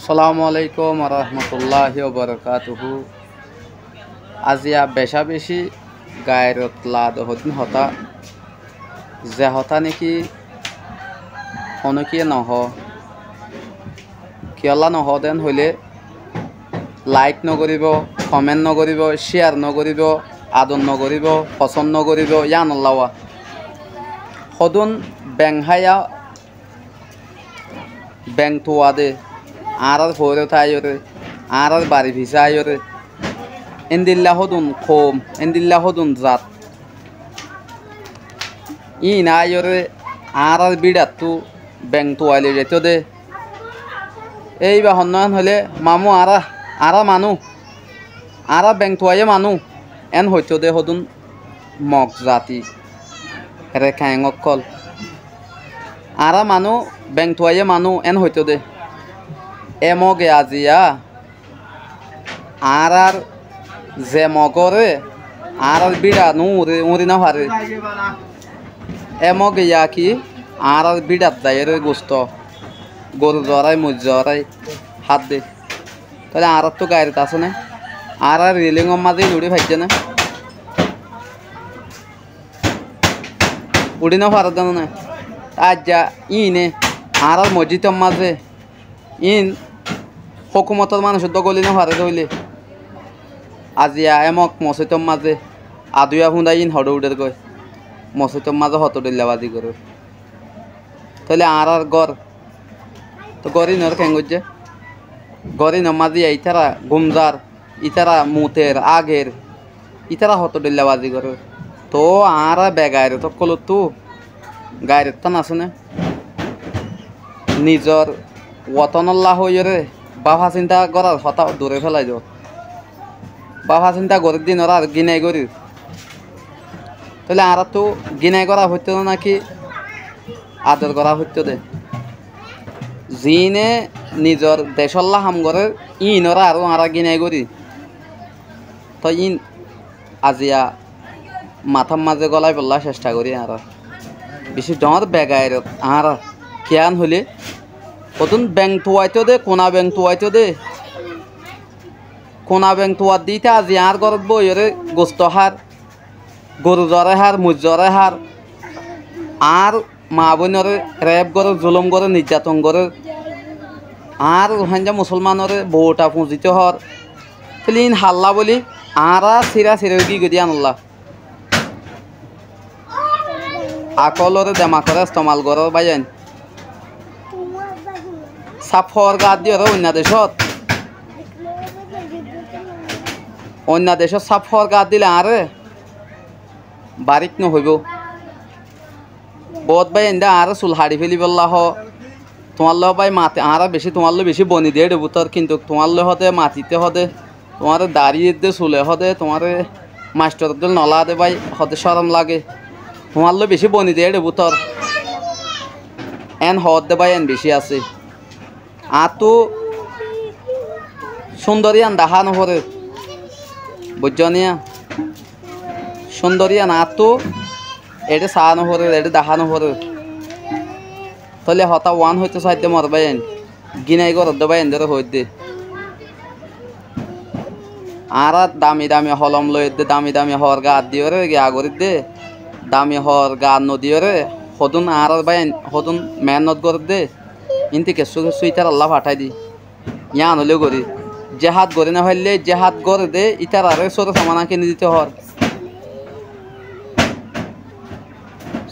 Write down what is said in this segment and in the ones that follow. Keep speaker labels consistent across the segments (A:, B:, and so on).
A: আসসালামু আলাইকুম রহমতুল্লাহি ওবরকাতুহু। আজিয়া বেশা বেশি গায়রত লাদ হদিন হতা যে হতা নেকি অনকিয়ে নহ কিয়লা নহ দেন হইলে লাইক নকরিব, কমেন্ট নকরিব, শেয়ার নকরিব, আদর নকরিব, পছন্দ নকরিব, ইয়া নল্লাওয়া সদুন বেংহায়া বেং থোয়া দে আর ভরে থাইরে আর বাড়ি ভিসা আইরে এন্দিল্লা হদুন খোম এন্দিল্লা হদুন জাত ই না আইরে আর বিড়াত তু বেং তোয়ালে যেত দে এই বা হন্নয়ন হলে মামু আরা মানু আরা বেং তোয়ায়ে মানু এন হইতো দে হদুন মগ জাতি রেখায়ঙ্কল আরা মানু বেং তোয়ায়ে মানু এন হইতো দে এমগে আজিয়া আর যে মগরে আর বিড়া নুরে উড়ি না হারে এমগে ইয়া কি আর বিড়াত দায়ের গোস্ত গরু জরাই মুজ জরাই হাত দে তাহলে আর তো গাড়িতে আছে না আর রেলিং মাঝে উড়ি ভাইছে না উড়ি না পারে জানো না আজ যা ইনে আর মসজিদের মাঝে ইন হকুমতর মানুষের তো গলি না পারে ধরলে আজিয়া এমক মসজিদের মাঝে আদুয়া হুঁদাই ইন হড উডের গয় মসজিদের মাঝে হত ডিল্লাবাজি করে তাহলে আর গড় তো গড়ি নর খেঙ্গুজে গড়ি নমাজি ইতারা গুমজার ইতারা মুতের আগের ইতারা হত ডিল্লাবাজি করে তো আর বেগায়ের তো কলো তু গায়ের তো নাচে না নিজর ওতনল্লাহ হইরে বাবা চিন্তা করার হতা দূরে ফেলাই যাও বাবা চিন্তা করার দিন ওরা আর গিনাই করি তাহলে আর তো গিনাই করা হইতো নাকি আদর করা হইতো দে জিনে নিজর দেশল্লা হাম করে ইনরা আর আরা গিনাই করি তো ইন আজিয়া মাথার মাঝে গলাই বললা চেষ্টা করি আর বেশি ডর বেগায় আর কেয়ান হলে কতন ব্যাং তোয়াইতো দে কোনা ব্যাং তোয়াইতো দে কোনা ব্যাং তোয়ার দিতে আজি আর গরত বইরে গোস্ত হার গরু জ্বরে হার মুজ জ্বরে হার আর মা বোনরে রেপ করে জুলুম করে নির্যাতন করে আর ওখানে মুসলমানরে বউটা পুঁজিতে হর ফিলিন হাল্লা বলি আরা সিরা সিরে কি গদি আনল্লা আকলরে দেমাকরে ইস্তেমাল করে বাইন সাফর গাদ দিয়ে অন্য দেশত সাফর গাদ দিলে আরে বারিক নহইব বহুত বাই এন্দা আর চুল হাড়ি ফেলি বললা হ তোমার লো বাই মাতে আর বেশি তোমার লো বেশি বনি দিয়ে দেবো তোর কিন্তু তোমার লো হতে মাটিতে হদে তোমার দাঁড়িয়ে দে চুলে হদে তোমার মাস্টার দিল নলা দে বাই হতে সরম লাগে তোমার লো বেশি বনি দিয়ে দেবো তোর এন হদ দে বাই এন বেশি আছে আর তো সুন্দরিয়ান দেখা নহরে বুঝনিয়া সুন্দরিয়ান আর তো এটা চা নহরে এটা দেখা নহরে তাহলে হতা ওয়ান হইতে সাহায্য মরবাইন গিনাই করত দেবাইন ধরে হইত দে আর দামি দামি হলম লই দে দামি দামি হর গা দিও রে গিয়া আগরিত দে দামি হর গা নদীও রে হদুন আর বাইন হদুন মেহনত করে দে ইনতে কেসু কেসু ইতার আল্লাহ পাঠাই দি ইয়া আনলেও করি জেহাদ করে না হইলে জেহাদ করে দে ইতার আরে সরে সামানা কিনে দিতে হর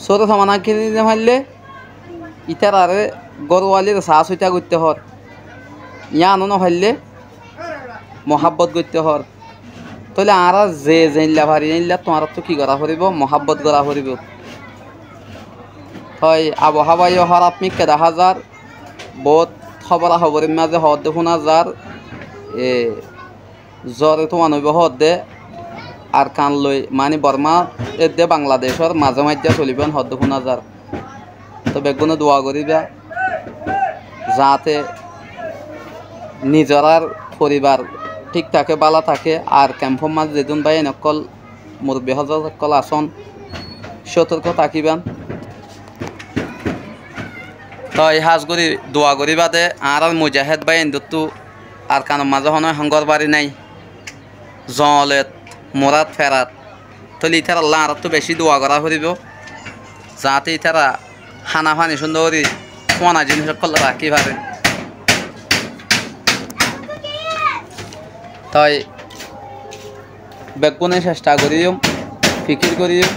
A: সরে সামানা কিনে দিতে হইলে ইতার আরে গরওয়ালির শ্বাস হইতা করতে হর ইয়া আনো না হইলে মহাব্বত করতে হর তাহলে আর যে জানলা ভারি জানলা তোমার তো কি করা করিব মহাব্বত করা করিব হয় আবহাওয়ায় হর আপনি কেদা হাজার বহুত খবরা খবরের মাঝে হদ দে শোনা যার জ্বরে তো মানুষ হদ দে আর কান লই মানে বর্মা এ দে বাংলাদেশের মাঝে মাঝে চলিবেন হদ দে শোনা যার তো বেগুনে দোয়া করিবা যাতে নিজরার পরিবার ঠিক থাকে বালা থাকে আর ক্যাম্পর মাঝে যেদিন বাই নকল মুরব্বী হজর সকল আসন সতর্ক থাকিবেন তো এই হাজ করি দোয়া করি বাদে আর মুজাহেদ বাই ইন্দুতু আর কানো মাঝে হন হাঙ্গর বাড়ি নাই জলেত মোরাত ফেরাত তলে ইতার আল্লাহ আর তো বেশি দোয়া করা করিব যাতে ইতারা হানা ফানি সুন্দর করি কোনা জিনিস করলে রাখি পারে তাই বেগুনে চেষ্টা করিও ফিকির করিও